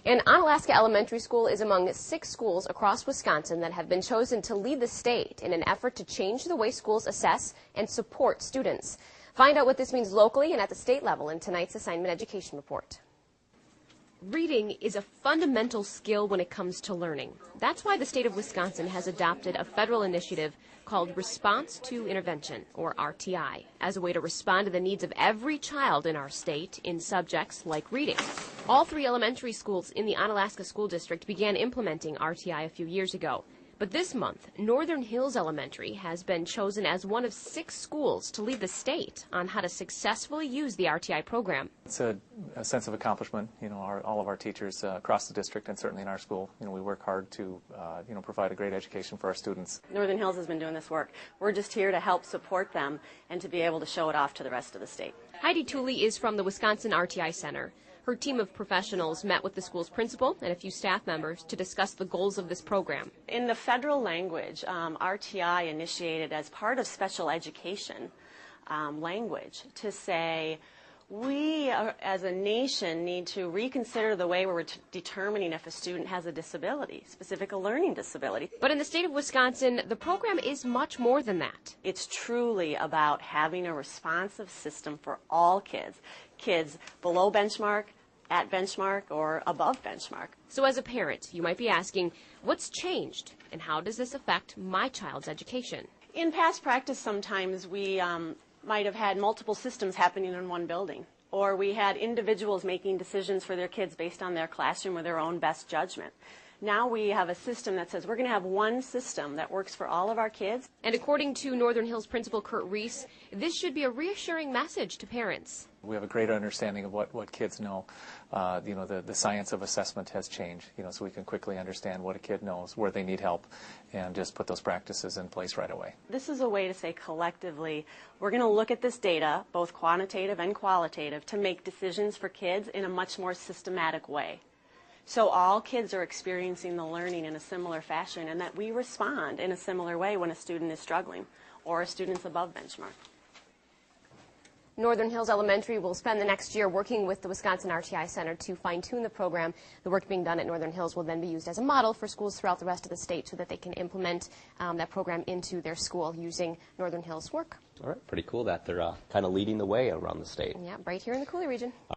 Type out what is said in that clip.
And Onalaska Elementary School is among 6 schools across Wisconsin that have been chosen to lead the state in an effort to change the way schools assess and support students. Find out what this means locally and at the state level in tonight's Assignment Education Report. Reading is a fundamental skill when it comes to learning. That's why the state of Wisconsin has adopted a federal initiative called Response to Intervention, or RTI, as a way to respond to the needs of every child in our state in subjects like reading. All 3 elementary schools in the Onalaska School District began implementing RTI a few years ago. But this month, Northern Hills Elementary has been chosen as one of 6 schools to lead the state on how to successfully use the RTI program. It's a sense of accomplishment. All of our teachers across the district and certainly in our school, we work hard to, provide a great education for our students. Northern Hills has been doing this work. We're just here to help support them and to be able to show it off to the rest of the state. Heidi Tooley is from the Wisconsin RTI Center. Her team of professionals met with the school's principal and a few staff members to discuss the goals of this program. In the federal language, RTI initiated as part of special education language to say we as a nation need to reconsider the way we're determining if a student has a disability, specific a learning disability. But in the state of Wisconsin, the program is much more than that. It's truly about having a responsive system for all kids, kids below benchmark, at benchmark, or above benchmark. So as a parent, you might be asking, what's changed and how does this affect my child's education? In past practice, sometimes we might have had multiple systems happening in one building, or we had individuals making decisions for their kids based on their classroom or their own best judgment. Now we have a system that says we're going to have one system that works for all of our kids. And according to Northern Hills Principal Kurt Reese, this should be a reassuring message to parents. We have a greater understanding of what kids know. The science of assessment has changed, so we can quickly understand what a kid knows, where they need help, and just put those practices in place right away. This is a way to say collectively, we're going to look at this data, both quantitative and qualitative, to make decisions for kids in a much more systematic way. So all kids are experiencing the learning in a similar fashion, and that we respond in a similar way when a student is struggling or a student's above benchmark. Northern Hills Elementary will spend the next year working with the Wisconsin RTI Center to fine-tune the program. The work being done at Northern Hills will then be used as a model for schools throughout the rest of the state so that they can implement that program into their school using Northern Hills work. All right, pretty cool that they're kind of leading the way around the state. Yeah, right here in the Coulee region.